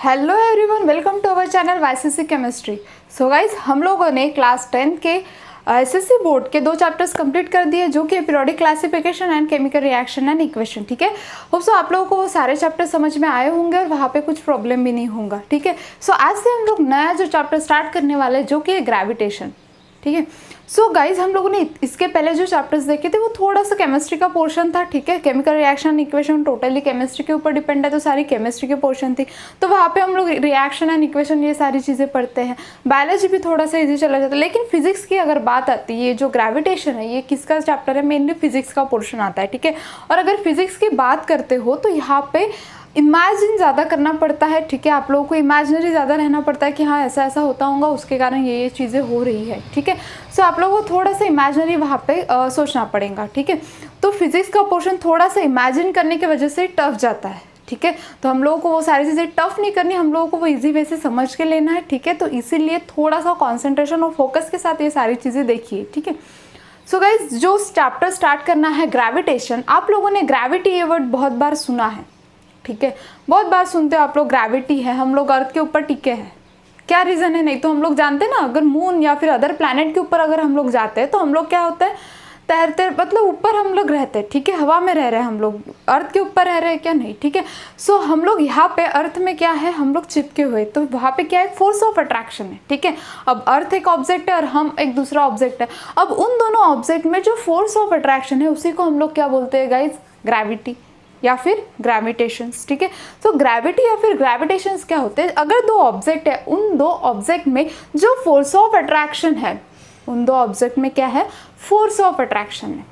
Hello everyone, welcome to our channel YCC chemistry. So guys, हम लोगों ने class 10 के एसएससी बोर्ड के 2 चैप्टर्स कंप्लीट कर दिए, जो कि periodic classification and chemical reaction and equation. ठीक है, होप सो आप लोगों को वो सारे चैप्टर समझ में आए होंगे और वहाँ पे कुछ प्रॉब्लम भी नहीं होगा। ठीक है, सो आज से हम लोग नया जो चैप्टर स्टार्ट करने वाले हैं, जो कि है ग्रेविटेशन। ठीक है, सो गाइज, हम लोगों ने इसके पहले जो चैप्टर्स देखे थे वो थोड़ा सा केमिस्ट्री का पोर्शन था। ठीक है, chemical reaction equation totally chemistry के ऊपर डिपेंड है, तो सारी केमिस्ट्री के पोर्शन थी। तो वहाँ पे हम लोग रिएक्शन एंड इक्वेशन ये सारी चीज़ें पढ़ते हैं। बायोलॉजी भी थोड़ा सा इजी चला जाता है, लेकिन फिजिक्स की अगर बात आती है, ये जो ग्रेविटेशन है ये किसका चैप्टर है? मेनली फिजिक्स का पोर्शन आता है। ठीक है, और अगर फिजिक्स की बात करते हो तो यहाँ पे इमेजिन ज़्यादा करना पड़ता है। ठीक है, आप लोगों को इमेजिनरी ज़्यादा रहना पड़ता है कि हाँ ऐसा ऐसा होता होगा, उसके कारण ये चीज़ें हो रही है। ठीक है, सो आप लोगों को थोड़ा सा इमेजिनरी वहाँ पे सोचना पड़ेगा। ठीक है, तो फिजिक्स का पोर्शन थोड़ा सा इमेजिन करने की वजह से टफ जाता है। ठीक है, तो हम लोगों को वो सारी चीज़ें टफ नहीं करनी, हम लोगों को वो इजी वे से समझ के लेना है। ठीक है, तो इसीलिए थोड़ा सा कॉन्सेंट्रेशन और फोकस के साथ ये सारी चीज़ें देखिए। ठीक है, सो गाइज, जो चैप्टर स्टार्ट करना है ग्रेविटेशन, आप लोगों ने ग्रेविटी ये वर्ड बहुत बार सुना है। ठीक है, बहुत बार सुनते हो आप लोग, ग्रेविटी है, हम लोग अर्थ के ऊपर टिके हैं। क्या रीज़न है? नहीं तो हम लोग जानते हैं ना, अगर मून या फिर अदर प्लैनेट के ऊपर अगर हम लोग जाते हैं तो हम लोग क्या होता है, तैरते, मतलब ऊपर हम लोग रहते हैं। ठीक है, हवा में रह रहे हैं हम लोग, अर्थ के ऊपर रह रहे हैं क्या? नहीं। ठीक है, सो हम लोग यहाँ पे अर्थ में क्या है, हम लोग चिपके हुए, तो वहाँ पे क्या है, फोर्स ऑफ अट्रैक्शन है। ठीक है, अब अर्थ एक ऑब्जेक्ट है और हम एक दूसरा ऑब्जेक्ट है। अब उन दोनों ऑब्जेक्ट में जो फोर्स ऑफ अट्रैक्शन है उसी को हम लोग क्या बोलते हैं गाइज? ग्रेविटी या फिर ग्रेविटेशंस। ठीक है, तो ग्रेविटी या फिर ग्रेविटेशंस क्या होते हैं? अगर 2 ऑब्जेक्ट है, उन 2 ऑब्जेक्ट में जो फोर्स ऑफ अट्रैक्शन है, उन 2 ऑब्जेक्ट में क्या है? फोर्स ऑफ अट्रैक्शन है।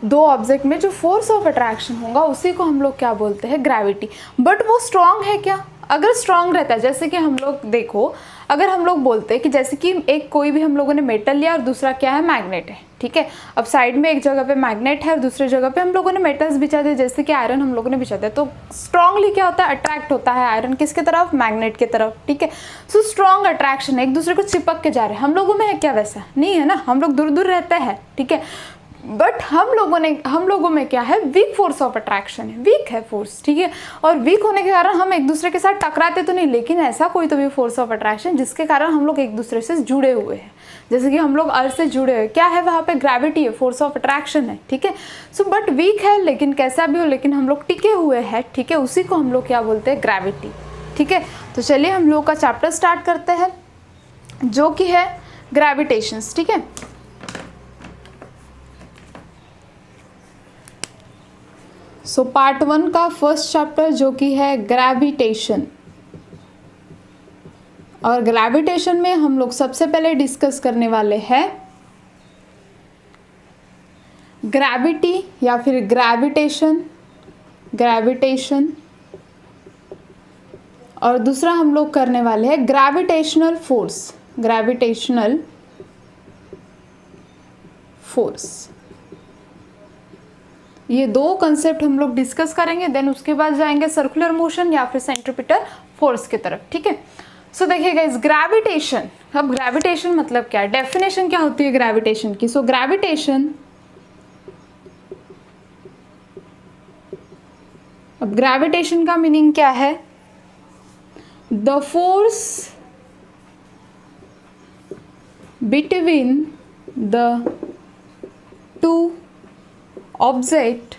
2 ऑब्जेक्ट में जो फोर्स ऑफ अट्रैक्शन होगा उसी को हम लोग क्या बोलते हैं? ग्रेविटी। बट वो स्ट्रांग है क्या? अगर स्ट्रांग रहता है, जैसे कि हम लोग देखो, अगर हम लोग बोलते हैं कि जैसे कि एक कोई भी हम लोगों ने मेटल लिया और दूसरा क्या है? मैग्नेट है। ठीक है, अब साइड में एक जगह पे मैग्नेट है और दूसरी जगह पे हम लोगों ने मेटल्स बिछा दिए, जैसे कि आयरन हम लोगों ने बिछा दिया, तो स्ट्रांगली क्या होता है? अट्रैक्ट होता है आयरन किसके तरफ? मैग्नेट की तरफ। ठीक है, सो स्ट्रांग अट्रैक्शन है, एक दूसरे को चिपक के जा रहे हैं। हम लोगों में है क्या? वैसा नहीं है ना, हम लोग दूर दूर रहते हैं। ठीक है, बट हम लोगों में क्या है? वीक फोर्स ऑफ अट्रैक्शन है, वीक है फोर्स। ठीक है, और वीक होने के कारण हम एक दूसरे के साथ टकराते तो नहीं, लेकिन ऐसा कोई तो भी फोर्स ऑफ अट्रैक्शन जिसके कारण हम लोग एक दूसरे से जुड़े हुए हैं। जैसे कि हम लोग अर्थ से जुड़े हुए, क्या है वहाँ पे? ग्रेविटी है, फोर्स ऑफ अट्रैक्शन है। ठीक है, सो बट वीक है, लेकिन कैसा भी हो, लेकिन हम लोग टिके हुए हैं। ठीक है, उसी को हम लोग क्या बोलते हैं? ग्रेविटी। ठीक है, तो चलिए हम लोग का चैप्टर स्टार्ट करते हैं, जो कि है ग्रेविटेशंस। ठीक है, सो पार्ट 1 का फर्स्ट चैप्टर जो कि है ग्रेविटेशन, और ग्रेविटेशन में हम लोग सबसे पहले डिस्कस करने वाले हैं ग्रेविटी या फिर ग्रेविटेशन, और दूसरा हम लोग करने वाले हैं ग्रेविटेशनल फोर्स, ग्रेविटेशनल फोर्स। ये 2 कंसेप्ट हम लोग डिस्कस करेंगे, देन उसके बाद जाएंगे सर्कुलर मोशन या फिर सेंट्रीपिटल फोर्स की तरफ। ठीक है, सो देखिएगा इस ग्रेविटेशन, अब ग्रेविटेशन मतलब क्या है, डेफिनेशन क्या होती है ग्रेविटेशन की? सो ग्रेविटेशन, अब ग्रेविटेशन का मीनिंग क्या है? The force between the 2 object,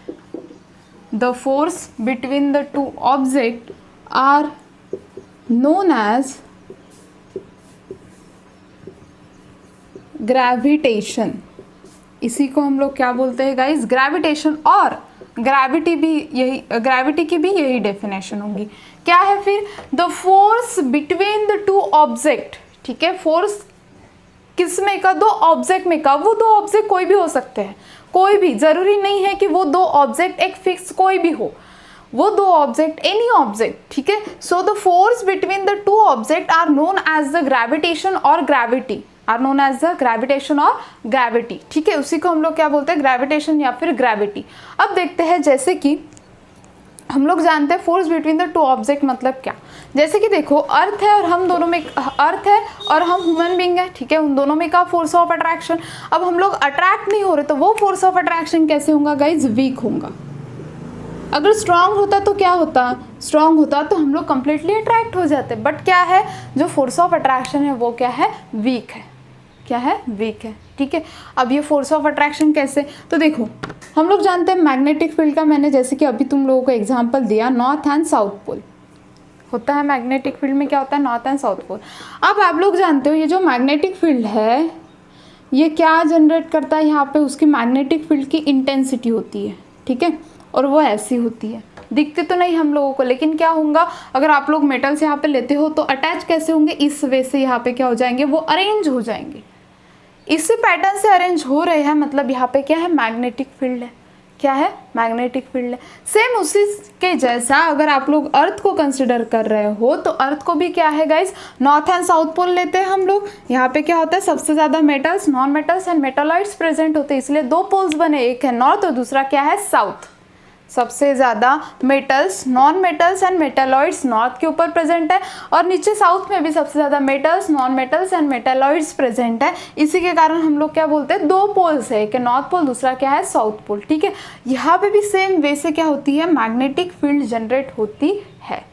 the force between the 2 object are known as gravitation। इसी को हम लोग क्या बोलते हैं गाइस? ग्रेविटेशन। और ग्रेविटी भी यही, ग्रेविटी की भी यही डेफिनेशन होगी। क्या है फिर? The force between the 2 object. ठीक है, फोर्स किस में का? 2 ऑब्जेक्ट में का। वो 2 ऑब्जेक्ट कोई भी हो सकते हैं, कोई भी, जरूरी नहीं है कि वो 2 ऑब्जेक्ट एक फिक्स कोई भी हो, वो 2 ऑब्जेक्ट, एनी ऑब्जेक्ट। ठीक है, so the force between the 2 object are known as the gravitation और gravity, are known as the gravitation और ग्रेविटी। ठीक है, उसी को हम लोग क्या बोलते हैं? ग्रेविटेशन या फिर ग्रेविटी। अब देखते हैं, जैसे कि हम लोग जानते हैं फोर्स बिटवीन द 2 ऑब्जेक्ट मतलब क्या। जैसे कि देखो, अर्थ है और हम दोनों में, अर्थ है और हम ह्यूमन बीइंग है। ठीक है, उन दोनों में का फोर्स ऑफ अट्रैक्शन। अब हम लोग अट्रैक्ट नहीं हो रहे, तो वो फोर्स ऑफ अट्रैक्शन कैसे होगा गाइज? वीक होगा। अगर स्ट्रांग होता तो क्या होता, स्ट्रांग होता तो हम लोग कंप्लीटली अट्रैक्ट हो जाते, बट क्या है, जो फोर्स ऑफ अट्रैक्शन है वो क्या है, वीक है। क्या है, वीक है। ठीक है, अब ये फोर्स ऑफ अट्रैक्शन कैसे, तो देखो हम लोग जानते हैं मैग्नेटिक फील्ड का, मैंने जैसे कि अभी तुम लोगों को एग्जांपल दिया, नॉर्थ एंड साउथ पोल होता है मैग्नेटिक फील्ड में, क्या होता है, नॉर्थ एंड साउथ पोल। अब आप लोग जानते हो ये जो मैग्नेटिक फील्ड है ये क्या जनरेट करता है, यहाँ पे उसकी मैग्नेटिक फील्ड की इंटेंसिटी होती है। ठीक है, और वो ऐसी होती है, दिखते तो नहीं हम लोगों को, लेकिन क्या होगा, अगर आप लोग मेटल्स यहाँ पे लेते हो तो अटैच कैसे होंगे, इस वे से यहाँ पे क्या हो जाएंगे, वो अरेंज हो जाएंगे। इसी पैटर्न से अरेंज हो रहे हैं, मतलब यहाँ पे क्या है, मैग्नेटिक फील्ड है। क्या है, मैग्नेटिक फील्ड है। सेम उसी के जैसा अगर आप लोग अर्थ को कंसिडर कर रहे हो तो अर्थ को भी क्या है guys, north and south pole लेते हैं हम लोग। यहाँ पे क्या होता है, सबसे ज्यादा metals, non metals and metalloids present होते हैं, इसलिए दो पोल्स बने, एक है नॉर्थ और दूसरा क्या है, साउथ। सबसे ज़्यादा metals, non metals and metalloids north के ऊपर प्रेजेंट है, और नीचे साउथ में भी सबसे ज़्यादा metals, non metals and metalloids present है। इसी के कारण हम लोग क्या बोलते हैं, दो पोल्स है, एक है नॉर्थ पोल, दूसरा क्या है, साउथ पोल। ठीक है, यहाँ पे भी सेम वे से क्या होती है, मैग्नेटिक फील्ड जनरेट होती है।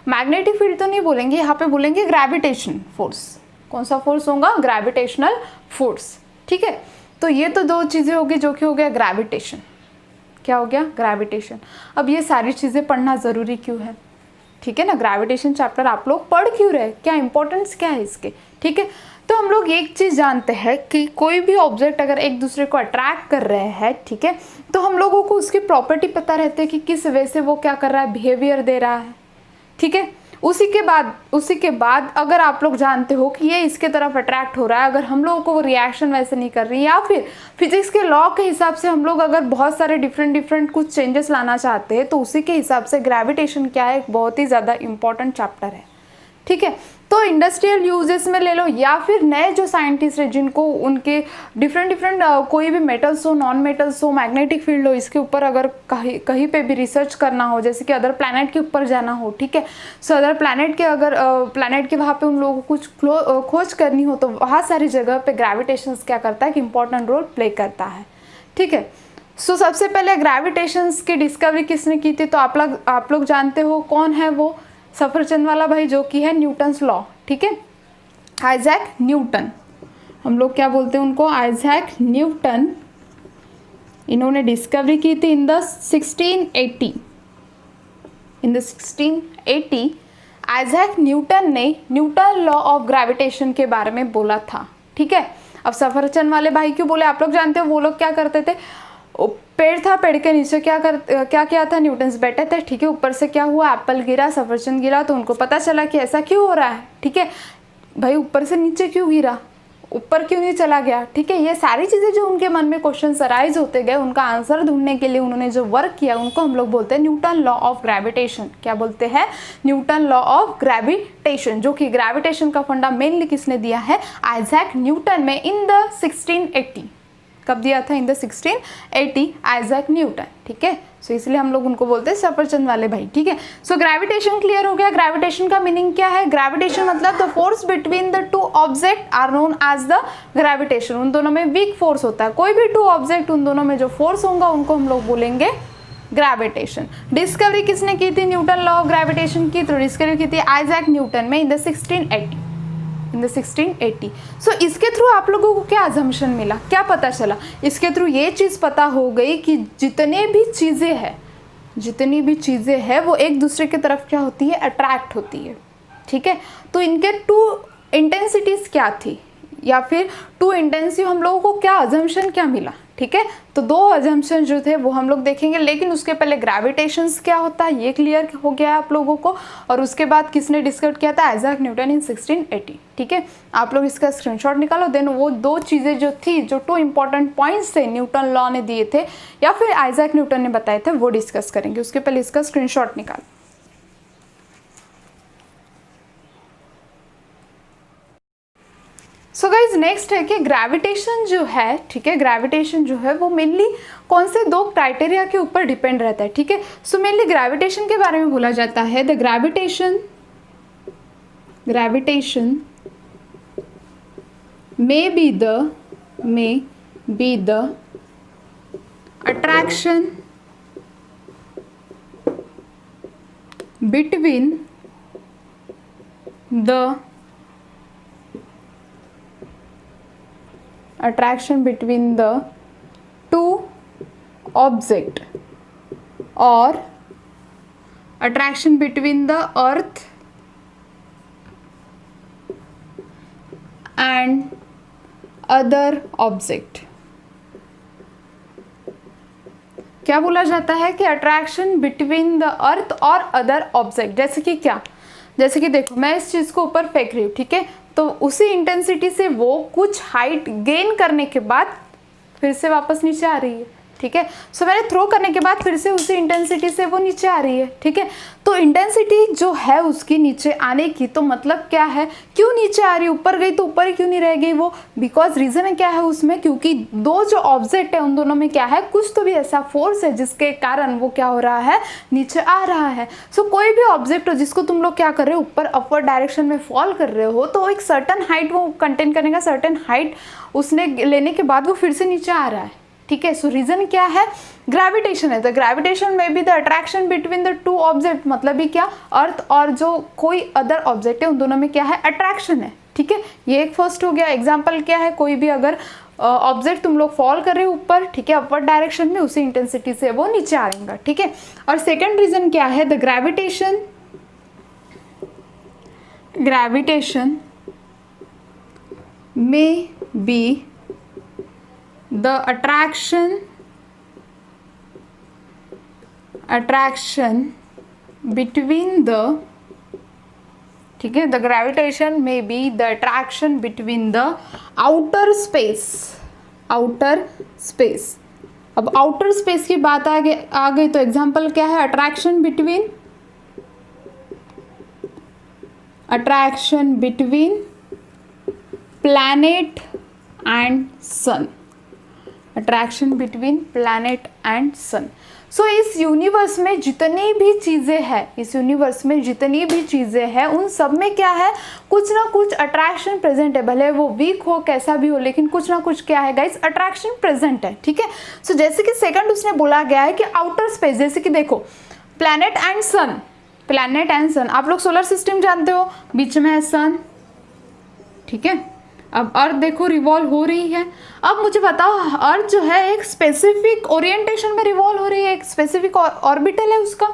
मैग्नेटिक फील्ड तो नहीं बोलेंगे, यहाँ पे बोलेंगे ग्रेविटेशन फोर्स। कौन सा फोर्स होगा, ग्रेविटेशनल फोर्स। ठीक है, तो ये तो दो चीज़ें होगी, जो कि हो गया ग्रेविटेशन। क्या हो गया, ग्रेविटेशन। अब ये सारी चीज़ें पढ़ना ज़रूरी क्यों है, ठीक है ना, ग्रेविटेशन चैप्टर आप लोग पढ़ क्यों रहे, क्या इंपॉर्टेंस क्या है इसके। ठीक है, तो हम लोग एक चीज़ जानते हैं कि कोई भी ऑब्जेक्ट अगर एक दूसरे को अट्रैक्ट कर रहे हैं, ठीक है, तो हम लोगों को उसकी प्रॉपर्टी पता रहती है कि किस वे से वो क्या कर रहा है, बिहेवियर दे रहा है। ठीक है, उसी के बाद अगर आप लोग जानते हो कि ये इसके तरफ अट्रैक्ट हो रहा है, अगर हम लोगों को वो रिएक्शन वैसे नहीं कर रही, या फिर फिजिक्स के लॉ के हिसाब से हम लोग अगर बहुत सारे डिफरेंट कुछ चेंजेस लाना चाहते हैं, तो उसी के हिसाब से ग्रेविटेशन क्या है, एक बहुत ही ज़्यादा इंपॉर्टेंट चैप्टर है। ठीक है, तो इंडस्ट्रियल यूजेस में ले लो, या फिर नए जो साइंटिस्ट हैं जिनको उनके डिफरेंट कोई भी मेटल्स हो, नॉन मेटल्स हो, मैग्नेटिक फील्ड हो, इसके ऊपर अगर कहीं पे भी रिसर्च करना हो, जैसे कि अदर प्लैनेट के ऊपर जाना हो, ठीक है, सो अदर प्लैनेट के अगर प्लैनेट के वहाँ पे उन लोगों को कुछ खोज करनी हो, तो वहाँ सारी जगह पे ग्रेविटेशन क्या करता है, कि इंपॉर्टेंट रोल प्ले करता है। ठीक है, सो सबसे पहले ग्रेविटेशंस की डिस्कवरी किसने की थी, तो आप लोग जानते हो कौन है वो, सफरचंद वाला भाई, जो कि है न्यूटन्स लॉ। ठीक है, आइजैक न्यूटन, हम लोग क्या बोलते हैं उनको, आइजैक न्यूटन। इन्होंने डिस्कवरी की थी इन द 1680 आइजैक न्यूटन ने न्यूटन लॉ ऑफ ग्रेविटेशन के बारे में बोला था। ठीक है, अब सफरचंद वाले भाई क्यों बोले, आप लोग जानते हो वो लोग क्या करते थे, पेड़ था, पेड़ के नीचे क्या किया था, न्यूटन्स बैठे थे। ठीक है, ऊपर से क्या हुआ, एप्पल गिरा, सफरचंद गिरा, तो उनको पता चला कि ऐसा क्यों हो रहा है। ठीक है भाई, ऊपर से नीचे क्यों गिरा, ऊपर क्यों नहीं चला गया। ठीक है, ये सारी चीज़ें जो उनके मन में क्वेश्चन अराइज होते गए, उनका आंसर ढूंढने के लिए उन्होंने जो वर्क किया, उनको हम लोग बोलते हैं न्यूटन लॉ ऑफ ग्रेविटेशन। क्या बोलते हैं, न्यूटन लॉ ऑफ ग्रेविटेशन, जो कि ग्रेविटेशन का फंडा मेनली किसने दिया है, आइजैक न्यूटन में इन द 1680। कब दिया था, इन द 1680 आइजैक न्यूटन। ठीक है, सो इसलिए हम लोग उनको बोलते हैं सफरचंद वाले भाई। ठीक है, सो ग्रेविटेशन क्लियर हो गया। ग्रेविटेशन का मीनिंग क्या है, ग्रेविटेशन मतलब the force between the two object are known as the gravitation. उन दोनों में वीक फोर्स होता है, कोई भी टू ऑब्जेक्ट, उन दोनों में जो फोर्स होगा उनको हम लोग बोलेंगे ग्रेविटेशन। डिस्कवरी किसने की थी न्यूटन लॉ ऑफ ग्रेविटेशन की, तो डिस्कवरी की थी आइजैक न्यूटन में इन द 1680। सो इसके थ्रू आप लोगों को क्या अजम्पशन मिला, क्या पता चला, इसके थ्रू ये चीज़ पता हो गई कि जितनी भी चीज़ें हैं वो एक दूसरे की तरफ क्या होती है, अट्रैक्ट होती है। ठीक है, तो इनके टू इंटेंसिटीज़ क्या थी, या फिर टू इंटेंसिव हम लोगों को क्या अजम्पशन क्या मिला। ठीक है, तो दो अजम्पशन जो थे वो हम लोग देखेंगे, लेकिन उसके पहले ग्रेविटेशंस क्या होता है ये क्लियर हो गया आप लोगों को, और उसके बाद किसने डिस्कवर किया था, आइजैक न्यूटन इन 1680। ठीक है, आप लोग इसका स्क्रीनशॉट निकालो, देन वो दो चीज़ें जो थी, जो टू इंपॉर्टेंट पॉइंट्स थे न्यूटन लॉ ने दिए थे या फिर आइजैक न्यूटन ने बताए थे, वो डिस्कस करेंगे। उसके पहले इसका स्क्रीनशॉट निकालो। सो गाइज नेक्स्ट है कि ग्रेविटेशन जो है, ठीक है, ग्रेविटेशन जो है वो मेनली कौन से दो क्राइटेरिया के ऊपर डिपेंड रहता है। ठीक है, सो मेनली ग्रेविटेशन के बारे में बोला जाता है, the gravitation may be the attraction between the attraction between the two object or attraction between the earth and other object। क्या बोला जाता है कि अट्रैक्शन बिटवीन द अर्थ और अदर ऑब्जेक्ट। जैसे कि क्या, जैसे कि देखो मैं इस चीज को ऊपर फेंक रही हूँ, ठीक है, तो उसी इंटेंसिटी से वो कुछ हाइट गेन करने के बाद फिर से वापस नीचे आ रही है, ठीक है। सो मैंने थ्रो करने के बाद फिर से उसी इंटेंसिटी से वो नीचे आ रही है, ठीक है। तो इंटेंसिटी जो है उसकी नीचे आने की, तो मतलब क्या है, क्यों नीचे आ रही है, ऊपर गई तो ऊपर ही क्यों नहीं रह गई वो, बिकॉज रीजन है क्या है उसमें, क्योंकि दो जो ऑब्जेक्ट है उन दोनों में क्या है, कुछ तो भी ऐसा फोर्स है जिसके कारण वो क्या हो रहा है, नीचे आ रहा है। सो कोई भी ऑब्जेक्ट हो जिसको तुम लोग क्या कर रहे हो, ऊपर अपवर्ड डायरेक्शन में फॉल कर रहे हो, तो एक सर्टन हाइट वो कंटेन करेगा, सर्टन हाइट उसने लेने के बाद वो फिर से नीचे आ रहा है, ठीक है। सो रीजन क्या है, ग्रेविटेशन है। द ग्रेविटेशन में भी the attraction between the two object, मतलब भी क्या, अर्थ और जो कोई अदर ऑब्जेक्ट है उन दोनों में क्या है, अट्रैक्शन है, ठीक है। ये एक फर्स्ट हो गया। एग्जांपल क्या है, कोई भी अगर ऑब्जेक्ट तुम लोग फॉल कर रहे हो ऊपर, ठीक है, अपवर्ड डायरेक्शन में, उसी इंटेंसिटी से वो नीचे आएगा, ठीक है। और सेकेंड रीजन क्या है, द ग्रेविटेशन में B the attraction between the, ठीक है, the gravitation may be the attraction between the outer space। अब outer space की बात आ गई तो एग्जाम्पल क्या है, attraction between planet and sun। Attraction between planet and sun. So इस यूनिवर्स में जितनी भी चीज़ें हैं उन सब में क्या है, कुछ ना कुछ अट्रैक्शन प्रेजेंट है, भले वो वीक हो कैसा भी हो, लेकिन कुछ ना कुछ क्या है गाइस, अट्रैक्शन प्रेजेंट है, ठीक है। सो जैसे कि सेकंड उसने बोला गया है कि आउटर स्पेस, जैसे कि देखो प्लैनेट एंड सन, आप लोग सोलर सिस्टम जानते हो, बीच में है सन, ठीक है। अब अर्थ देखो रिवॉल्व हो रही है। अब मुझे बताओ, अर्थ जो है एक स्पेसिफिक ओरिएंटेशन में रिवॉल्व हो रही है, एक स्पेसिफिक ऑर्बिटल है उसका,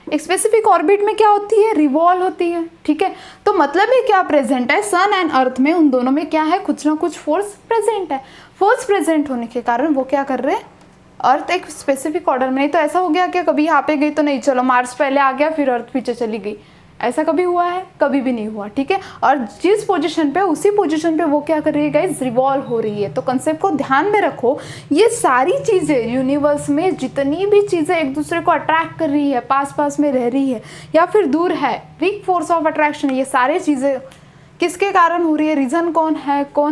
एक स्पेसिफिक ऑर्बिट में क्या होती है, रिवॉल्व होती है, ठीक है। तो मतलब ये क्या प्रेजेंट है, सन एंड अर्थ में, उन दोनों में क्या है, कुछ ना कुछ फोर्स प्रेजेंट है। फोर्स प्रेजेंट होने के कारण वो क्या कर रहे हैं, अर्थ एक स्पेसिफिक ऑर्डर में। नहीं तो ऐसा हो गया कि कभी यहाँ पे गई तो नहीं, चलो मार्स पहले आ गया फिर अर्थ पीछे चली गई, ऐसा कभी हुआ है, कभी भी नहीं हुआ, ठीक है। और जिस पोजीशन पे, उसी पोजीशन पे वो क्या कर रही है गाइस, रिवॉल्व हो रही है। तो कंसेप्ट को ध्यान में रखो, ये सारी चीज़ें यूनिवर्स में जितनी भी चीज़ें एक दूसरे को अट्रैक्ट कर रही है, पास में रह रही है या फिर दूर है, वीक फोर्स ऑफ अट्रैक्शन, ये सारी चीज़ें किसके कारण हो रही है, रीज़न कौन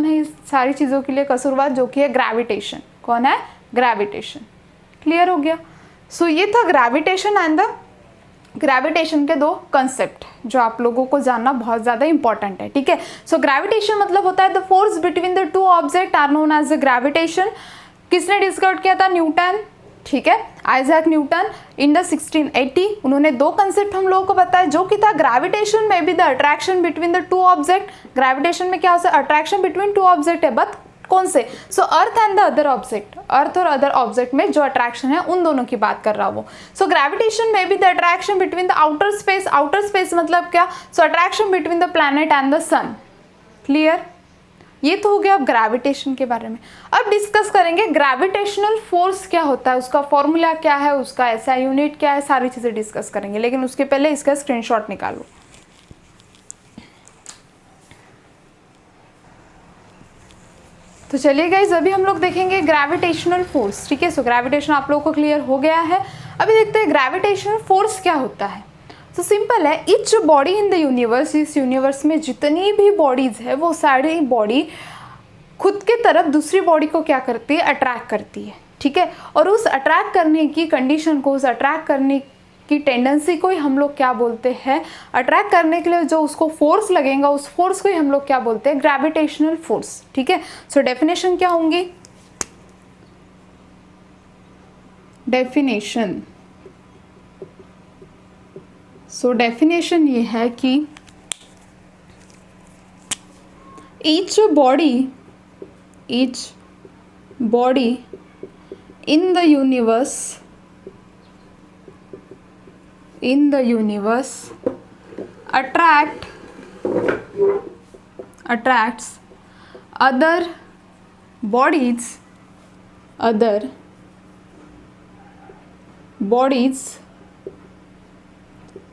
है इस सारी चीज़ों के लिए कसूरवार, जो कि है ग्रेविटेशन। कौन है, ग्रेविटेशन। क्लियर हो गया। सो ये था ग्रेविटेशन एंड द ग्रेविटेशन के दो कंसेप्ट जो आप लोगों को जानना बहुत ज़्यादा इंपॉर्टेंट है, ठीक है। सो ग्रेविटेशन मतलब होता है the force between the two object are known as the gravitation. किसने डिस्कवर किया था, न्यूटन, ठीक है, आइजैक न्यूटन इन द 1680। उन्होंने दो कंसेप्ट हम लोगों को बताया, जो कि था ग्रेविटेशन में भी the attraction between the two object. Gravitation में क्या होता है, अट्रैक्शन बिटवीन टू ऑब्जेक्ट है, बट कौन से, so earth and the other object, earth और अदर ऑब्जेक्ट में जो अट्रैक्शन है उन दोनों की बात कर रहा हूँ। सो ग्रेविटेशन में भी the attraction between the outer space मतलब क्या, so attraction between the planet and the sun. Clear, ये तो हो गया अब ग्रेविटेशन के बारे में। अब डिस्कस करेंगे ग्रेविटेशनल फोर्स क्या होता है, उसका फॉर्मूला क्या है, उसका ऐसा यूनिट क्या है, सारी चीजें डिस्कस करेंगे, लेकिन उसके पहले इसका स्क्रीनशॉट निकालो। तो चलिए गाइस, अभी हम लोग देखेंगे ग्रेविटेशनल फोर्स, ठीक है। सो ग्रेविटेशन आप लोगों को क्लियर हो गया है। अभी देखते हैं ग्रेविटेशनल फोर्स क्या होता है। तो सिंपल है, each body in the universe, इस यूनिवर्स में जितनी भी बॉडीज है वो सारी बॉडी खुद के तरफ दूसरी बॉडी को क्या करती है, अट्रैक्ट करती है, ठीक है। और उस अट्रैक्ट करने की कंडीशन को, उस अट्रैक्ट करने की टेंडेंसी को ही हम लोग क्या बोलते हैं, अट्रैक्ट करने के लिए जो उसको फोर्स लगेगा उस फोर्स को ही हम लोग क्या बोलते हैं, ग्रेविटेशनल फोर्स, ठीक है। सो डेफिनेशन क्या होंगी, सो डेफिनेशन ये है कि each body in the universe attracts other bodies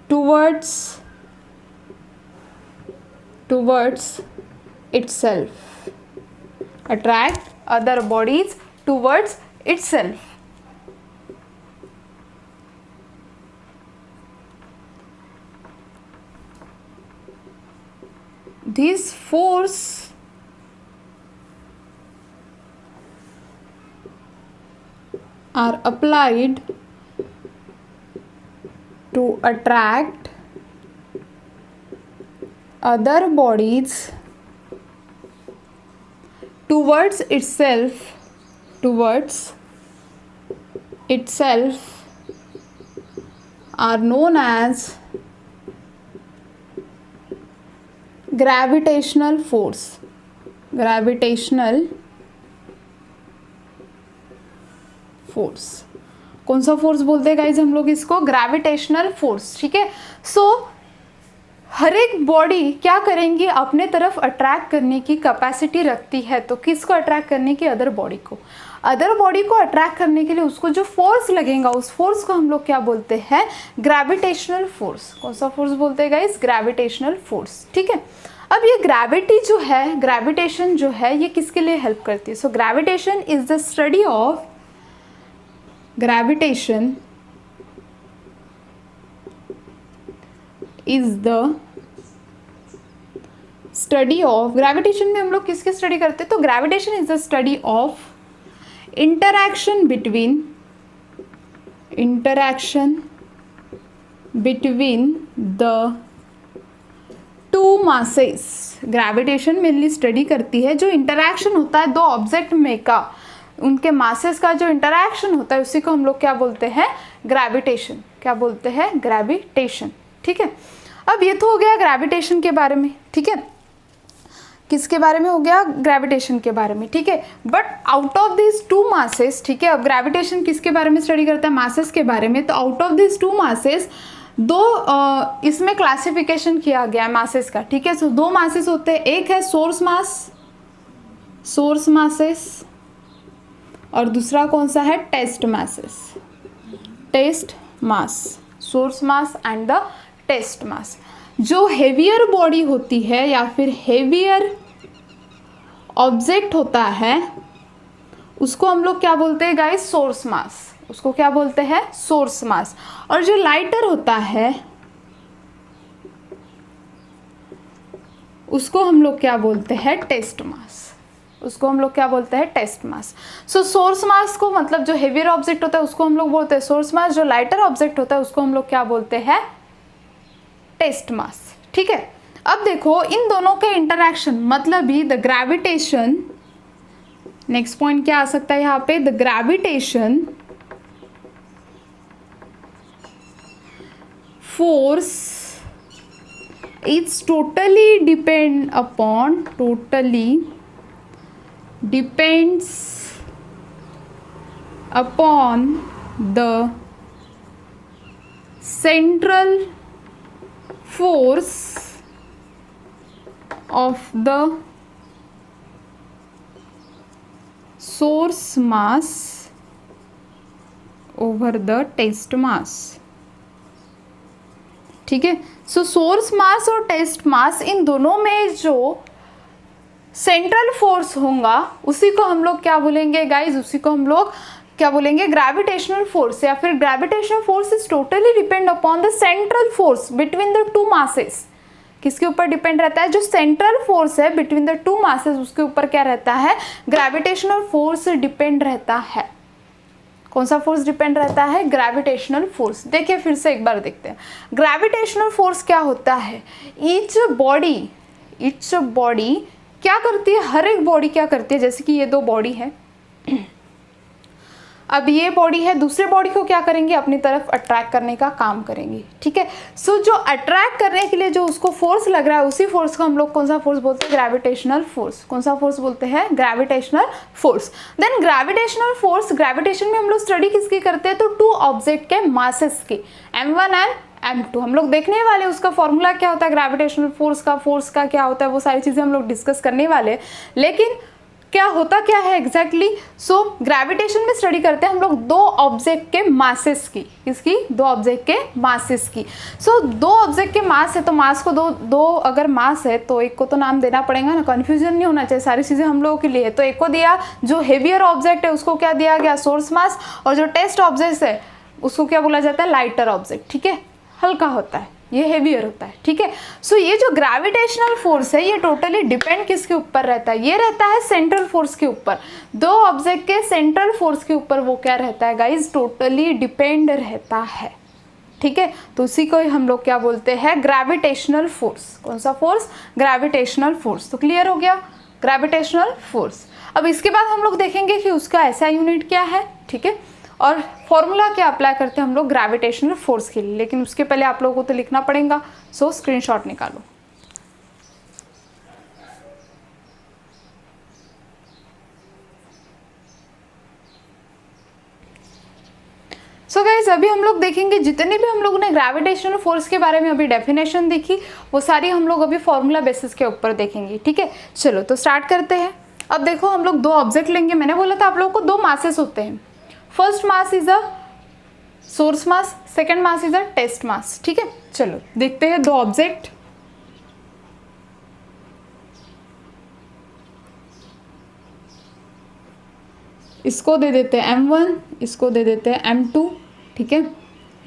towards itself. Attract other bodies towards itself. These force are applied to attract other bodies towards itself are known as gravitational force. कौन सा force बोलते हैं guys हम लोग इसको? Gravitational force. ठीक है, सो हर एक बॉडी क्या करेंगी, अपने तरफ अट्रैक्ट करने की कैपेसिटी रखती है। तो किसको अट्रैक्ट करने की? अदर बॉडी को। अदर बॉडी को अट्रैक्ट करने के लिए उसको जो फोर्स लगेगा उस फोर्स को हम लोग क्या बोलते हैं? Gravitational force. कौन सा फोर्स बोलते हैं गाइज? Gravitational force. ठीक है, अब ये ग्रेविटी जो है, ग्रेविटेशन जो है, ये किसके लिए हेल्प करती है? So gravitation is the study of gravitation में हम लोग किसकी स्टडी करते हैं? तो gravitation is the study of interaction between the two masses. Gravitation mainly study करती है जो इंटरैक्शन होता है दो ऑब्जेक्ट में का, उनके मासेस का जो इंटरैक्शन होता है उसी को हम लोग क्या बोलते हैं? ग्रेविटेशन। क्या बोलते हैं? ग्रेविटेशन। ठीक है, अब ये तो हो गया ग्रेविटेशन के बारे में। ठीक है, किसके बारे में हो गया? ग्रेविटेशन के बारे में। ठीक है, but out of this two masses, ठीक है, अब ग्रेविटेशन किसके बारे में स्टडी करता है? मासेस के बारे में। तो out of this two masses दो इसमें क्लासिफिकेशन किया गया है मासेस का। ठीक है, सो दो मासेस होते हैं, एक है सोर्स मासेस और दूसरा कौन सा है? Test mass. Source mass and the test mass. जो हेवियर बॉडी होती है या फिर हेवियर ऑब्जेक्ट होता है उसको हम लोग क्या बोलते हैं गाइस? सोर्स मास। उसको क्या बोलते हैं? सोर्स मास। और जो लाइटर होता है उसको हम लोग क्या बोलते हैं? टेस्ट मास। उसको हम लोग क्या बोलते हैं? टेस्ट मास। सो सोर्स मास को मतलब जो हेवियर ऑब्जेक्ट होता है उसको हम लोग बोलते हैं सोर्स मास, जो लाइटर ऑब्जेक्ट होता है उसको हम लोग क्या बोलते हैं? Test mass. ठीक है, अब देखो इन दोनों के इंटरैक्शन मतलब ही द ग्रेविटेशन, नेक्स्ट पॉइंट क्या आ सकता है यहाँ पे? The gravitation force is totally depends upon the central force of the source mass over the test mass। ठीक है, सो सोर्स मास और टेस्ट मास इन दोनों में जो सेंट्रल फोर्स होगा उसी को हम लोग क्या बोलेंगे गाइज? उसी को हम लोग क्या बोलेंगे? Gravitational force. या फिर gravitational force is totally depend upon the central force between the two masses. किसके ऊपर डिपेंड रहता है? जो सेंट्रल फोर्स है बिटवीन द टू मासेस उसके ऊपर क्या रहता है? ग्रेविटेशनल फोर्स डिपेंड रहता है। कौन सा फोर्स डिपेंड रहता है? Gravitational force. देखिए फिर से एक बार देखते हैं, ग्रेविटेशनल फोर्स क्या होता है? ईच बॉडी क्या करती है? हर एक बॉडी क्या करती है? जैसे कि ये दो बॉडी है, अब ये बॉडी है, दूसरे बॉडी को क्या करेंगे, अपनी तरफ अट्रैक्ट करने का काम करेंगे, ठीक है। सो जो अट्रैक्ट करने के लिए जो उसको फोर्स लग रहा है, उसी फोर्स को हम लोग कौन सा फोर्स बोलते हैं, ग्रेविटेशनल फोर्स। कौन सा फोर्स बोलते हैं, gravitational force. Then gravitational force, gravitation में हम लोग स्टडी किसकी करते हैं, तो टू ऑब्जेक्ट के मासेस की, m1 एंड m2 हम लोग देखने वाले, उसका फॉर्मूला क्या होता है ग्रेविटेशनल फोर्स का क्या होता है, वो सारी चीज़ें हम लोग डिस्कस करने वाले हैं। लेकिन क्या होता क्या है एग्जैक्टली, सो ग्रेविटेशन में स्टडी करते हैं हम लोग दो ऑब्जेक्ट के मासेस की, किसकी, दो ऑब्जेक्ट के मासेस की। सो दो ऑब्जेक्ट के मास है, तो मास को दो अगर मास है तो एक को तो नाम देना पड़ेगा ना, कंफ्यूजन नहीं होना चाहिए, सारी चीज़ें हम लोगों के लिए। तो एक को दिया, जो हेवियर ऑब्जेक्ट है उसको क्या दिया गया, सोर्स मास, और जो टेस्ट ऑब्जेक्ट है उसको क्या बोला जाता है, लाइटर ऑब्जेक्ट, ठीक है, हल्का होता है, ये हेवियर होता है, ठीक है। सो ये जो ग्रेविटेशनल फोर्स है ये टोटली डिपेंड किसके ऊपर रहता है, ये रहता है सेंट्रल फोर्स के ऊपर। दो ऑब्जेक्ट के सेंट्रल फोर्स के ऊपर वो क्या रहता है गाइज, टोटली डिपेंड रहता है, ठीक है। तो उसी को हम लोग क्या बोलते हैं, ग्रेविटेशनल फोर्स। कौन सा फोर्स, ग्रेविटेशनल फोर्स। तो क्लियर हो गया, ग्रेविटेशनल फोर्स। अब इसके बाद हम लोग देखेंगे कि उसका ऐसा यूनिट क्या है, ठीक है, और फॉर्मूला क्या अप्लाई करते हैं हम लोग ग्रेविटेशनल फोर्स के लिए। लेकिन उसके पहले आप लोगों को तो लिखना पड़ेगा, सो स्क्रीनशॉट निकालो। सो गाइस अभी हम लोग देखेंगे जितने भी हम लोगों ने ग्रेविटेशनल फोर्स के बारे में अभी डेफिनेशन देखी, वो सारी हम लोग अभी फॉर्मूला बेसिस के ऊपर देखेंगे, ठीक है। चलो तो स्टार्ट करते हैं। अब देखो हम लोग दो ऑब्जेक्ट लेंगे, मैंने बोला था आप लोगों को दो मासेस होते हैं, first mass is a source mass, second mass is a test mass, ठीक है। चलो देखते हैं दो ऑब्जेक्ट। इसको दे देते हैं m1, इसको दे देते हैं m2, ठीक है।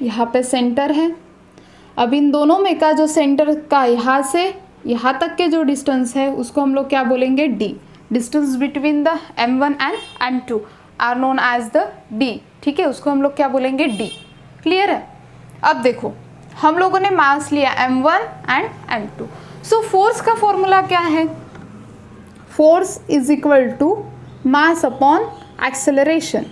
यहाँ पे सेंटर है। अब इन दोनों में का जो सेंटर का यहाँ से यहाँ तक के जो डिस्टेंस है उसको हम लोग क्या बोलेंगे, d। Distance between the m1 and m2 are known as the d, ठीक है, उसको हम लोग क्या बोलेंगे, d। क्लियर है। अब देखो हम लोगों ने मास लिया m1 and m2। So force का फॉर्मूला क्या है, force is equal to mass upon acceleration.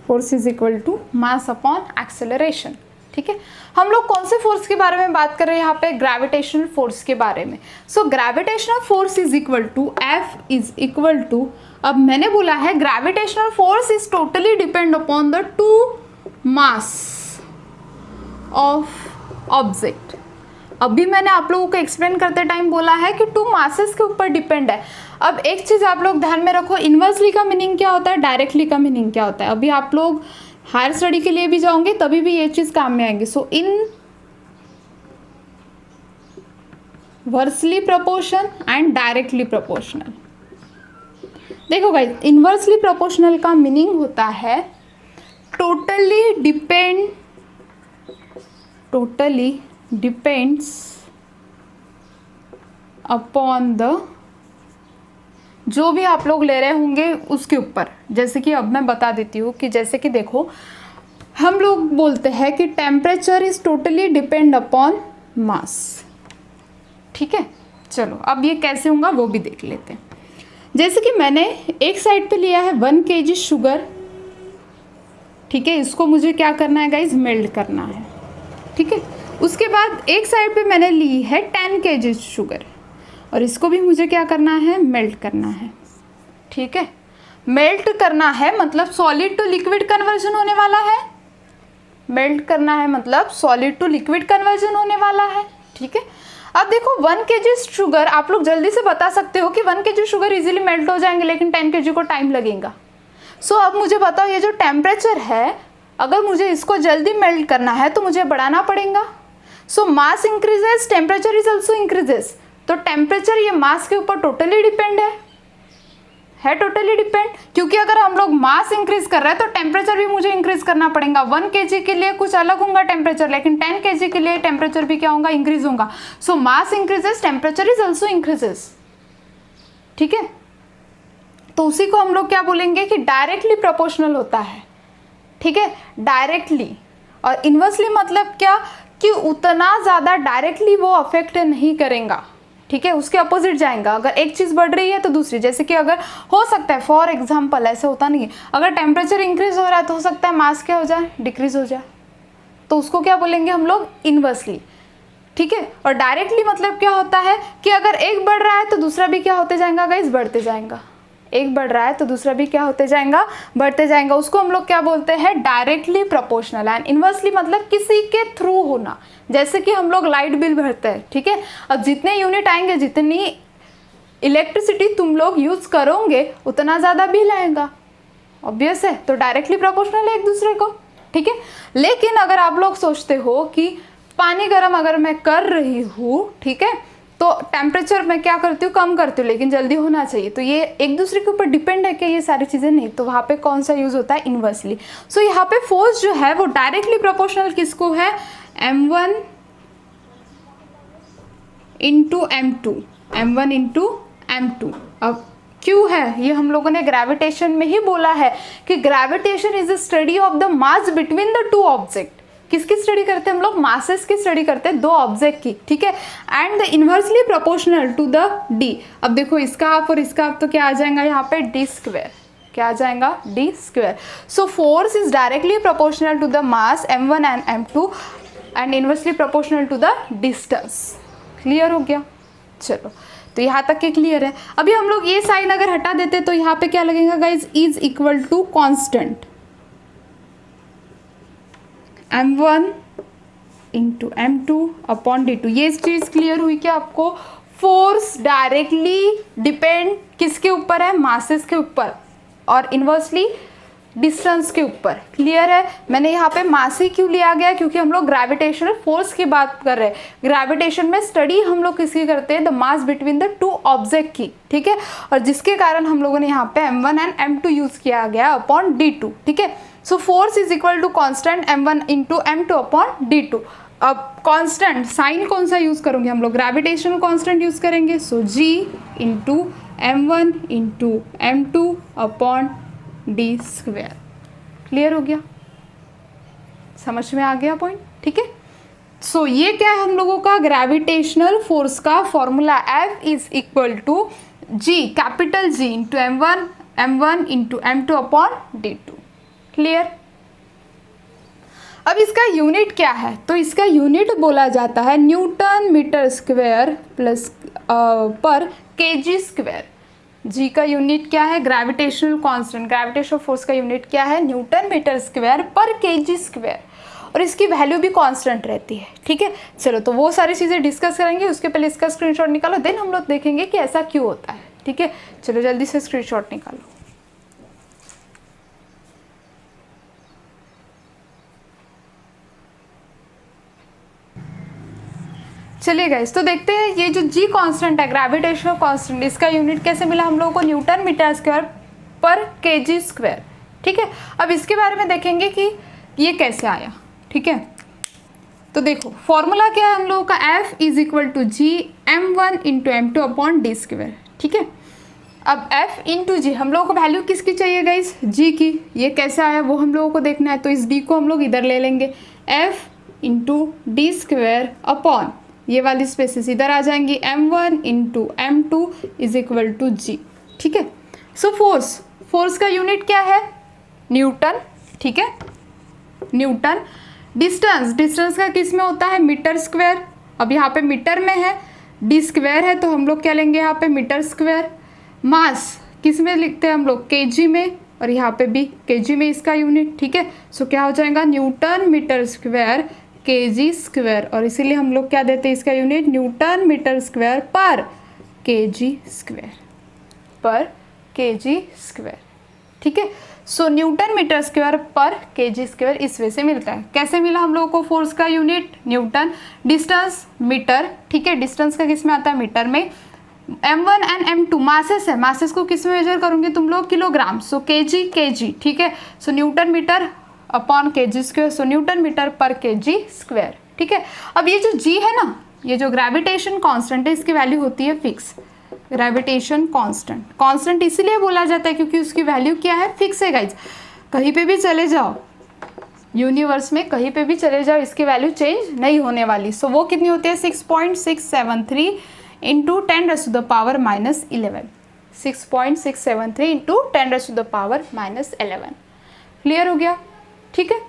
Force is equal to mass upon acceleration, ठीक है। हम लोग कौन से फोर्स के बारे में बात कर रहे हैं यहाँ पे, ग्रेविटेशनल फोर्स के बारे में। So gravitational force is equal to F is equal to, अब मैंने बोला है gravitational force is totally depend upon the two mass of object. अभी मैंने आप लोगों को एक्सप्लेन करते टाइम बोला है कि टू मासेस के ऊपर डिपेंड है। अब एक चीज़ आप लोग ध्यान में रखो, इन्वर्सली का मीनिंग क्या होता है, डायरेक्टली का मीनिंग क्या होता है। अभी आप लोग हायर स्टडी के लिए भी जाओगे तभी भी ये चीज़ काम में आएगी। So inversely proportion and directly proportional. देखो गाइस, इनवर्सली प्रोपोर्शनल का मीनिंग होता है टोटली डिपेंड्स अपॉन द, जो भी आप लोग ले रहे होंगे उसके ऊपर। जैसे कि अब मैं बता देती हूँ कि जैसे कि देखो हम लोग बोलते हैं कि temperature is totally depend upon mass, ठीक है। चलो अब ये कैसे होगा वो भी देख लेते हैं। जैसे कि मैंने एक साइड पे लिया है 1 kg शुगर, ठीक है, इसको मुझे क्या करना है गाइज, मेल्ट करना है, ठीक है। उसके बाद एक साइड पे मैंने ली है 10 kg शुगर और इसको भी मुझे क्या करना है, मेल्ट करना है, ठीक है। मेल्ट करना है मतलब सॉलिड टू लिक्विड कन्वर्जन होने वाला है, मेल्ट करना है मतलब सॉलिड टू लिक्विड कन्वर्जन होने वाला है, ठीक है। अब देखो 1 kg शुगर, आप लोग जल्दी से बता सकते हो कि 1 kg शुगर इजीली मेल्ट हो जाएंगे, लेकिन 10 kg को टाइम लगेगा। सो अब मुझे बताओ ये जो टेम्परेचर है, अगर मुझे इसको जल्दी मेल्ट करना है तो मुझे बढ़ाना पड़ेगा। So mass increases, temperature is also increases. तो टेम्परेचर ये मास के ऊपर टोटली डिपेंड है टोटली डिपेंड, क्योंकि अगर हम लोग मास इंक्रीज कर रहे हैं तो टेम्परेचर भी मुझे इंक्रीज करना पड़ेगा। 1 kg के लिए कुछ अलग होगा टेम्परेचर, लेकिन 10 kg के लिए टेम्परेचर भी क्या होगा, इंक्रीज होगा। So mass increases, temperature is also increases, ठीक है। तो उसी को हम लोग क्या बोलेंगे कि डायरेक्टली प्रोपोर्शनल होता है, ठीक है, डायरेक्टली। और इन्वर्सली मतलब क्या, कि उतना ज़्यादा डायरेक्टली वो अफेक्ट नहीं करेगा, ठीक है, उसके अपोजिट जाएगा। अगर एक चीज़ बढ़ रही है तो दूसरी, जैसे कि अगर हो सकता है फॉर एग्जाम्पल, ऐसे होता नहीं है, अगर टेम्परेचर इंक्रीज हो रहा है तो हो सकता है मास क्या हो जाए, डिक्रीज हो जाए, तो उसको क्या बोलेंगे हम लोग, इनवर्सली। ठीक है, और डायरेक्टली मतलब क्या होता है कि अगर एक बढ़ रहा है तो दूसरा भी क्या होते जाएगा गाइस, बढ़ते जाएगा। एक बढ़ रहा है तो दूसरा भी क्या होते जाएगा, बढ़ते जाएगा। उसको हम लोग क्या बोलते हैं, डायरेक्टली प्रोपोर्शनल। एंड इनवर्सली मतलब किसी के थ्रू होना, जैसे कि हम लोग लाइट बिल भरते हैं। ठीक है, अब जितने यूनिट आएंगे, जितनी इलेक्ट्रिसिटी तुम लोग यूज करोगे उतना ज़्यादा बिल आएगा, ऑब्वियस है, तो डायरेक्टली प्रोपोर्शनल है एक दूसरे को। ठीक है, लेकिन अगर आप लोग सोचते हो कि पानी गर्म अगर मैं कर रही हूँ, ठीक है, तो टेम्परेचर मैं क्या करती हूँ, कम करती हूँ, लेकिन जल्दी होना चाहिए, तो ये एक दूसरे के ऊपर डिपेंड है कि ये सारी चीज़ें नहीं, तो वहाँ पे कौन सा यूज़ होता है, इनवर्सली। सो यहाँ पे फोर्स जो है वो डायरेक्टली प्रोपोर्शनल किसको है, m1 into m2, m1 into m2। अब क्यों है ये, हम लोगों ने ग्रेविटेशन में ही बोला है कि gravitation is a study of the mass between the two object. किसकी स्टडी करते हैं हम लोग, मासेस की स्टडी करते हैं, दो ऑब्जेक्ट की। ठीक है, and the inversely proportional to the D. अब देखो इसका हाफ और इसका हाफ तो क्या आ जाएगा यहाँ पे, डी स्क्वायर। क्या आ जाएगा, D square. So force is directly proportional to the mass m1 and m2 and inversely proportional to the distance. Clear हो गया, चलो तो यहाँ तक के क्लियर है। अभी हम लोग ये साइन अगर हटा देते तो यहाँ पे क्या लगेगा guys, is equal to constant m1 into m2 upon d2। ये चीज़ क्लियर हुई क्या आपको, फोर्स डायरेक्टली डिपेंड किसके ऊपर है, मासेस के ऊपर, और इनवर्सली डिस्टेंस के ऊपर। क्लियर है, मैंने यहाँ पे मास ही क्यों लिया गया, क्योंकि हम लोग ग्रेविटेशनल फोर्स की बात कर रहे हैं। ग्रेविटेशन में स्टडी हम लोग किसकी करते हैं, the mass between the two object की। ठीक है, और जिसके कारण हम लोगों ने यहाँ पे m1 एंड m2 यूज किया गया अपॉन d2। ठीक है, so force is equal to constant m1 into m2 upon d2। अब कांस्टेंट साइन कौन सा यूज करोगे हम लोग, ग्रेविटेशनल कांस्टेंट यूज करेंगे। सो g into m1 into m2 upon D square. Clear हो गया, समझ में आ गया पॉइंट। ठीक है, सो ये क्या है हम लोगों का, ग्रेविटेशनल फोर्स का formula, F is equal to G, capital G into m1 into m2 upon d2। Clear, अब इसका यूनिट क्या है, तो इसका यूनिट बोला जाता है न्यूटन मीटर स्क्वायर प्लस पर केजी स्क्वायर। जी का यूनिट क्या है, ग्रेविटेशनल कांस्टेंट, ग्रेविटेशनल फोर्स का यूनिट क्या है, Newton metre square per KG square, और इसकी वैल्यू भी कांस्टेंट रहती है। ठीक है, चलो तो वो सारी चीज़ें डिस्कस करेंगे, उसके पहले इसका स्क्रीनशॉट निकालो, देन हम लोग देखेंगे कि ऐसा क्यों होता है। ठीक है, चलो जल्दी से स्क्रीनशॉट निकालो। चलिए गाइस, तो देखते हैं ये जो जी कांस्टेंट है, ग्रेविटेशनल कांस्टेंट, इसका यूनिट कैसे मिला हम लोगों को, Newton metre square per KG square. ठीक है, अब इसके बारे में देखेंगे कि ये कैसे आया। ठीक है, तो देखो फॉर्मूला क्या है हम लोगों का, F is equal to G m1 into m2 upon D square. ठीक है, अब F इंटू जी, हम लोगों को वैल्यू किसकी चाहिए गाइस, जी की। ये कैसे आया वो हम लोगों को देखना है, तो इस d को हम लोग इधर ले लेंगे, F into D square upon ये वाली स्पेसिस इधर आ जाएंगी, m1 into m2 is equal to G. ठीक है, सो फोर्स का यूनिट क्या है, न्यूटन। ठीक है, न्यूटन। डिस्टेंस का किस में होता है, मीटर स्क्वायर। अब यहाँ पे मीटर में है, डी स्क्वायर है, तो हम लोग क्या लेंगे यहाँ पे, मीटर स्क्वायर। मास किस में लिखते हैं हम लोग, केजी में, और यहाँ पे भी केजी में इसका यूनिट। ठीक है, सो क्या हो जाएगा, Newton metre square kg square, और इसीलिए हम लोग क्या देते हैं इसका unit, Newton metre square per KG square, per KG square. ठीक है, सो Newton metre square per KG square इस वे से मिलता है। कैसे मिला हम लोगों को फोर्स का यूनिट, न्यूटन। Distance metre. ठीक है, डिस्टेंस का किस में आता है, मीटर में। m1 एंड m2 मासेस है, मासेस को किस में मेजर करोगे तुम लोग, किलोग्राम। सो केजी। ठीक है, सो Newton metre upon KG square, so Newton metre पर केजी स्क्वायर। ठीक है, अब ये जो जी है ना, ये जो ग्रेविटेशन कांस्टेंट है, इसकी वैल्यू होती है फिक्स। ग्रेविटेशन कांस्टेंट इसीलिए बोला जाता है क्योंकि उसकी वैल्यू क्या है, फिक्स है गाइज। कहीं पे भी चले जाओ यूनिवर्स में, कहीं पे भी चले जाओ, इसकी वैल्यू चेंज नहीं होने वाली। सो वो कितनी होती है, 6.673 इंटू 10⁻⁻11, 6.673 इंटू 10⁻⁻11। क्लियर हो गया? ठीक है।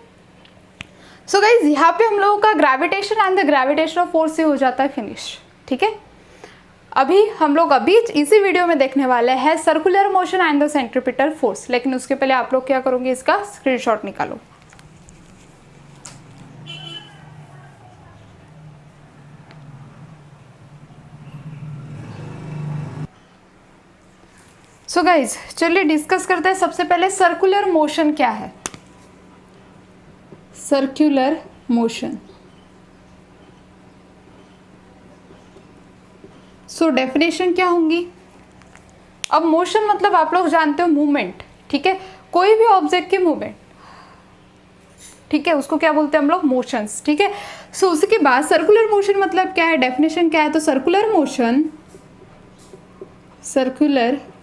सो गाइज यहाँ पे हम लोगों का gravitation and the gravitational force से हो जाता है फिनिश। ठीक है, अभी हम लोग इसी वीडियो में देखने वाले हैं circular motion and the centripetal force, लेकिन उसके पहले आप लोग क्या करोगे, इसका स्क्रीनशॉट निकालो। सो गाइज चलिए डिस्कस करते हैं। सबसे पहले सर्कुलर मोशन क्या है। सर्कुलर मोशन, सो डेफिनेशन क्या होंगी। अब मोशन मतलब आप लोग जानते हो मूवमेंट। ठीक है, कोई भी ऑब्जेक्ट की मूवमेंट, ठीक है, उसको क्या बोलते हैं हम लोग, मोशंस। ठीक है, सो उसके बाद सर्कुलर मोशन मतलब क्या है, डेफिनेशन क्या है। तो circular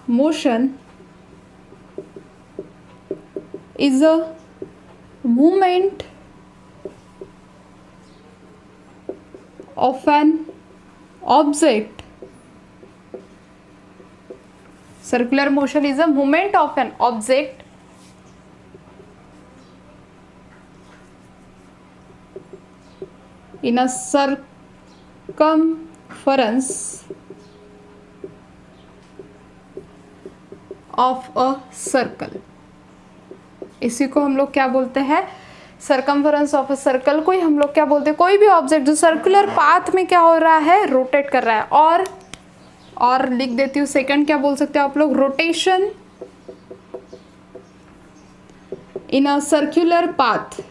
motion is a movement of an object. Circular motion is a movement of an object in a circumference of a circle. इसी को हम लोग क्या बोलते हैं, सर्कमफरेंस ऑफ अ सर्कल को ही हम लोग क्या बोलते हैं, कोई भी ऑब्जेक्ट जो सर्कुलर पाथ में क्या हो रहा है, रोटेट कर रहा है। और लिख देती हूँ सेकंड, क्या बोल सकते हो आप लोग, rotation in a circular path,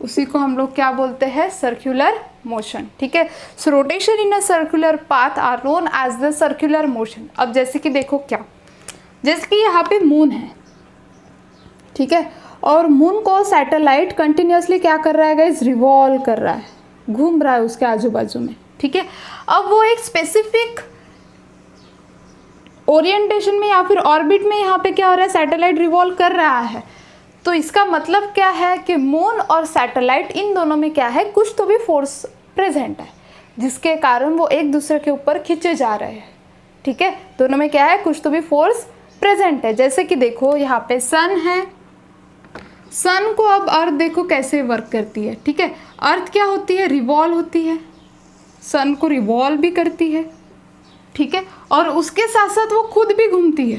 उसी को हम लोग क्या बोलते हैं, सर्कुलर मोशन। ठीक है, so rotation in a circular path are known as the circular motion. अब जैसे कि देखो क्या, जैसे कि यहाँ पे मून है, ठीक है, और मून को सैटेलाइट कंटिन्यूसली क्या कर रहा है गाइस, रिवॉल्व कर रहा है, घूम रहा है उसके आजू बाजू में। ठीक है, अब वो एक स्पेसिफिक ओरिएंटेशन में या फिर ऑर्बिट में यहाँ पे क्या हो रहा है, सैटेलाइट रिवॉल्व कर रहा है। तो इसका मतलब क्या है कि मून और सैटेलाइट इन दोनों में क्या है, कुछ तो भी फोर्स प्रेजेंट है, जिसके कारण वो एक दूसरे के ऊपर खींचे जा रहे हैं। ठीक है, दोनों में क्या है, कुछ तो भी फोर्स प्रेजेंट है। जैसे कि देखो यहाँ पे सन है, सन को अब अर्थ देखो कैसे वर्क करती है। ठीक है, अर्थ क्या होती है, रिवॉल्व होती है, सन को रिवॉल्व भी करती है। ठीक है, और उसके साथ साथ वो खुद भी घूमती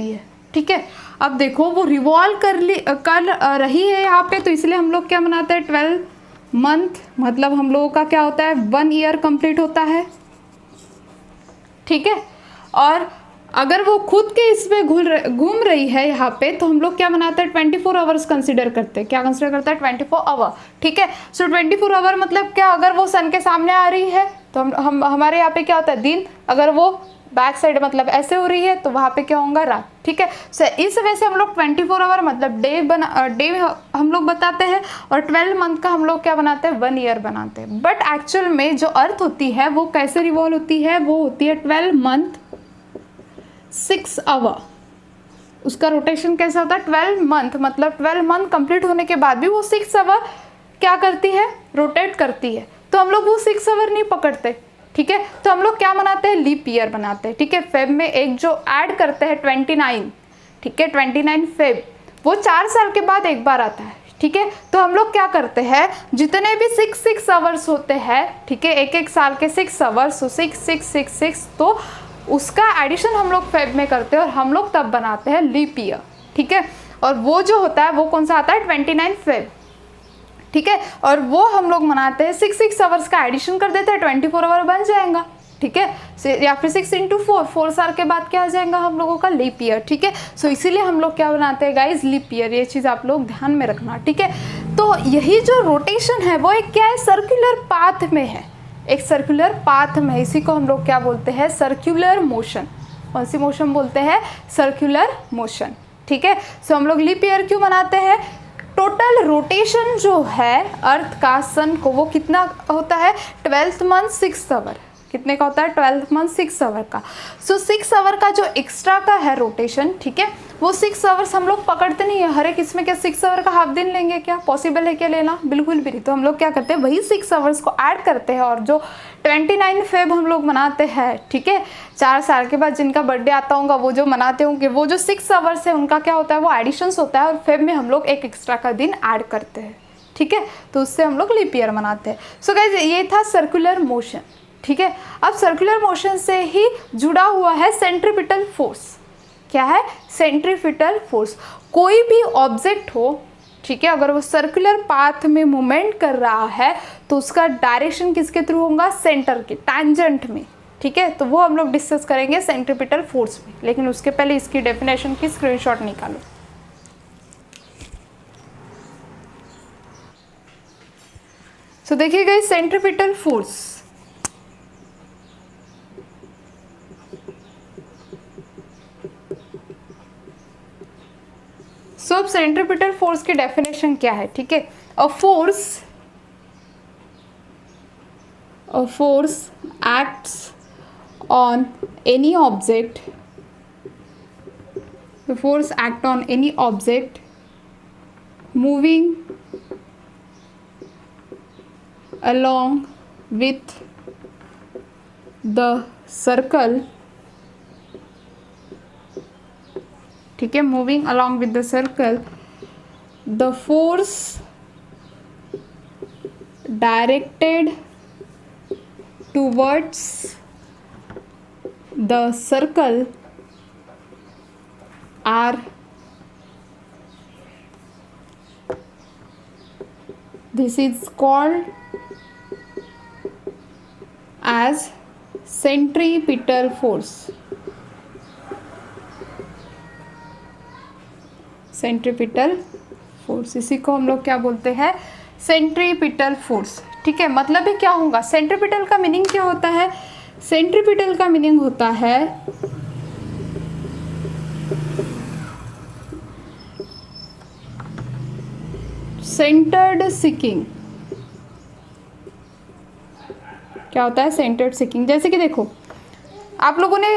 है। ठीक है, अब देखो वो रिवॉल्व कर रही है यहाँ पे, तो इसलिए हम लोग क्या मनाते हैं, 12 मंथ, मतलब हम लोगों का क्या होता है, 1 ईयर कंप्लीट होता है। ठीक है, और अगर वो खुद के इसमें घूम रही है यहाँ पे, तो हम लोग क्या मनाते हैं, 24 आवर्स कंसिडर करते हैं। क्या कंसिडर करता है, 24 आवर। ठीक है, सो 24 आवर मतलब क्या, अगर वो सन के सामने आ रही है तो हम हमारे यहाँ पे क्या होता है, दिन। अगर वो बैक साइड मतलब ऐसे हो रही है तो वहाँ पे क्या होगा, रात। ठीक है, सो इस वजह से हम लोग 24 आवर मतलब डे हम लोग बताते हैं, और 12 मंथ का हम लोग क्या बनाते हैं, 1 ईयर बनाते हैं। बट एक्चुअल में जो अर्थ होती है वो कैसे रिवॉल्व होती है, वो होती है 12 मंथ 6 आवर। उसका रोटेशन कैसा होता है, 12 मंथ मतलब 12 मंथ कंप्लीट होने के बाद भी वो 6 आवर क्या करती है, रोटेट करती है। तो हम लोग वो 6 आवर नहीं पकड़ते। ठीक है, तो हम लोग क्या मनाते हैं, लीप ईयर बनाते हैं। ठीक है, फेब में एक जो ऐड करते हैं 29, ठीक है, 29 फेब, वो 4 साल के बाद एक बार आता है। ठीक है, तो हम लोग क्या करते हैं, जितने भी 6 आवर्स होते हैं, ठीक है, एक साल के 6 आवर्स, 6 तो उसका एडिशन हम लोग फेब में करते हैं और हम लोग तब बनाते हैं लीप ईयर। ठीक है, और वो जो होता है वो कौन सा आता है, 29 फेब। ठीक है, और वो हम लोग मनाते हैं 6 आवर्स का एडिशन कर देते हैं, 24 आवर बन जाएगा। ठीक है, या फिर 6 × 4 साल के बाद क्या आ जाएगा हम लोगों का, लीप ईयर। ठीक है, सो इसीलिए हम लोग क्या बनाते हैं गाइज, लीप ईयर। ये चीज़ आप लोग ध्यान में रखना। ठीक है, तो यही जो रोटेशन है वो एक क्या है, सर्कुलर पाथ में है, एक सर्कुलर पाथ में। इसी को हम लोग क्या बोलते हैं, सर्कुलर मोशन। कौन सी मोशन बोलते हैं, सर्कुलर मोशन। ठीक है, सो हम लोग लीप ईयर क्यों मनाते हैं, टोटल रोटेशन जो है अर्थ का सन को वो कितना होता है, 12th मंथ 6 आवर। कितने का होता है 12th मंथ 6 आवर का। सो 6 आवर का जो एक्स्ट्रा का है रोटेशन, ठीक है, वो 6 आवर्स हम लोग पकड़ते नहीं है हर एक इसमें। क्या 6 आवर का हाफ दिन लेंगे? क्या पॉसिबल है क्या लेना? बिल्कुल भी नहीं। तो हम लोग क्या करते हैं, वही 6 आवर्स को ऐड करते हैं और जो 29 फेब हम लोग मनाते हैं, ठीक है, 4 साल के बाद जिनका बर्थडे आता होगा वो जो मनाते होंगे, वो जो 6 आवर्स है उनका क्या होता है, वो एडिशंस होता है और फेब में हम लोग एक एक्स्ट्रा का दिन ऐड करते हैं, ठीक है, तो उससे हम लोग लीप ईयर मनाते हैं। सो गाइस ये था सर्कुलर मोशन, ठीक है। अब सर्कुलर मोशन से ही जुड़ा हुआ है सेंट्रीपिटल फोर्स। क्या है? Centripetal force. कोई भी ऑब्जेक्ट हो, ठीक है, अगर वो सर्कुलर पाथ में मूवमेंट कर रहा है तो उसका डायरेक्शन किसके थ्रू होगा? सेंटर के, टैंजेंट में, ठीक है। तो वो हम लोग डिस्कस करेंगे सेंट्रीपिटल फोर्स में, लेकिन उसके पहले इसकी डेफिनेशन की स्क्रीनशॉट निकालो। तो देखिएगा सेंट्रीपिटल फोर्स, सो अब सेंट्रीपिटल फोर्स की डेफिनेशन क्या है, ठीक है। A force acts on any object, the force act on any object moving along with the circle, ठीक है, moving along with the circle, the force directed towards the circle or this is called as centripetal force. Centripetal force, इसी को हम लोग क्या बोलते हैं? Centripetal force, ठीक है। मतलब ही क्या होगा? सेंट्रीपिटल का मीनिंग क्या होता है? सेंट्रीपिटल का मीनिंग होता है सेंटर्ड सीकिंग। क्या होता है? Centred seeking. जैसे कि देखो, आप लोगों ने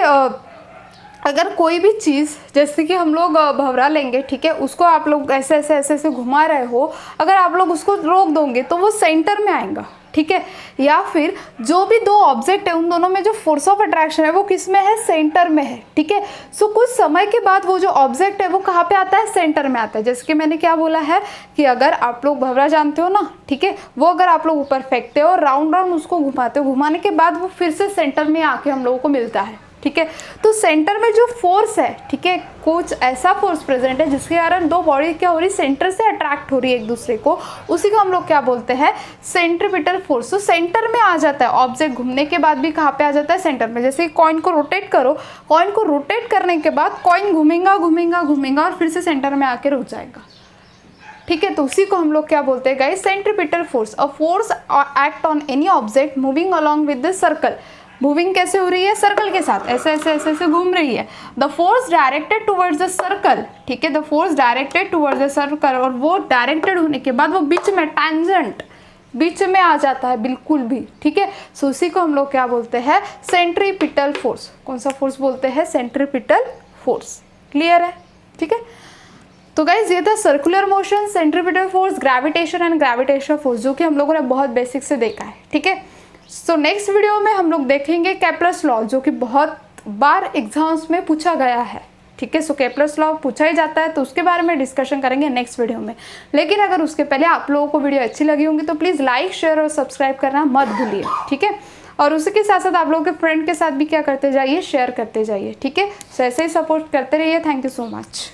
अगर कोई भी चीज़, जैसे कि हम लोग भंवरा लेंगे, ठीक है, उसको आप लोग ऐसे ऐसे ऐसे ऐसे घुमा रहे हो, अगर आप लोग उसको रोक दोगे तो वो सेंटर में आएगा, ठीक है। या फिर जो भी दो ऑब्जेक्ट है उन दोनों में जो फोर्स ऑफ अट्रैक्शन है वो किस में है? सेंटर में है, ठीक है। सो कुछ समय के बाद वो जो ऑब्जेक्ट है वो कहाँ पे आता है? सेंटर में आता है। जैसे कि मैंने क्या बोला है कि अगर आप लोग भंवरा जानते हो ना, ठीक है, वो अगर आप लोग ऊपर फेंकते हो, राउंड राउंड उसको घुमाते हो, घुमाने के बाद वो फिर से सेंटर में आके हम लोगों को मिलता है, ठीक है। तो सेंटर में जो फोर्स है, ठीक है, कुछ ऐसा फोर्स प्रेजेंट है जिसके कारण दो बॉडी क्या हो रही है? सेंटर से अट्रैक्ट हो रही है एक दूसरे को, उसी को हम लोग क्या बोलते हैं? Centripetal force. तो सेंटर में आ जाता है ऑब्जेक्ट, घूमने के बाद भी कहाँ पे आ जाता है? सेंटर में। जैसे कॉइन को रोटेट करो, कॉइन को रोटेट करने के बाद कॉइन घूमेगा घूमेगा घूमेगा और फिर से सेंटर में आके रुक जाएगा, ठीक है। तो उसी को हम लोग क्या बोलते हैं guys? Centripetal force. A force act on any object moving along with the circle. Moving कैसे हो रही है? सर्कल के साथ, ऐसे ऐसे ऐसे ऐसे घूम रही है। The force directed towards the circle, ठीक है, the force directed towards the circle, और वो डायरेक्टेड होने के बाद वो बीच में, टैंजेंट, बीच में आ जाता है बिल्कुल भी, ठीक है। सो उसी को हम लोग क्या बोलते हैं? Centripetal force. कौन सा फोर्स बोलते हैं? Centripetal force. क्लियर है? ठीक है। तो गाइज ये था circular motion, centripetal force, gravitation and gravitational force, जो कि हम लोगों ने बहुत बेसिक से देखा है, ठीक है। सो नेक्स्ट वीडियो में हम लोग देखेंगे केपलर्स लॉ, जो कि बहुत बार एग्जाम्स में पूछा गया है, ठीक है। सो केपलर्स लॉ पूछा ही जाता है, तो उसके बारे में डिस्कशन करेंगे नेक्स्ट वीडियो में। लेकिन अगर उसके पहले आप लोगों को वीडियो अच्छी लगी होंगी तो प्लीज़ लाइक, शेयर और सब्सक्राइब करना मत भूलिए, ठीक है। और उसी के साथ साथ आप लोगों के फ्रेंड के साथ भी क्या करते जाइए? शेयर करते जाइए, ठीक है। सो ऐसे ही सपोर्ट करते रहिए। Thank you so much.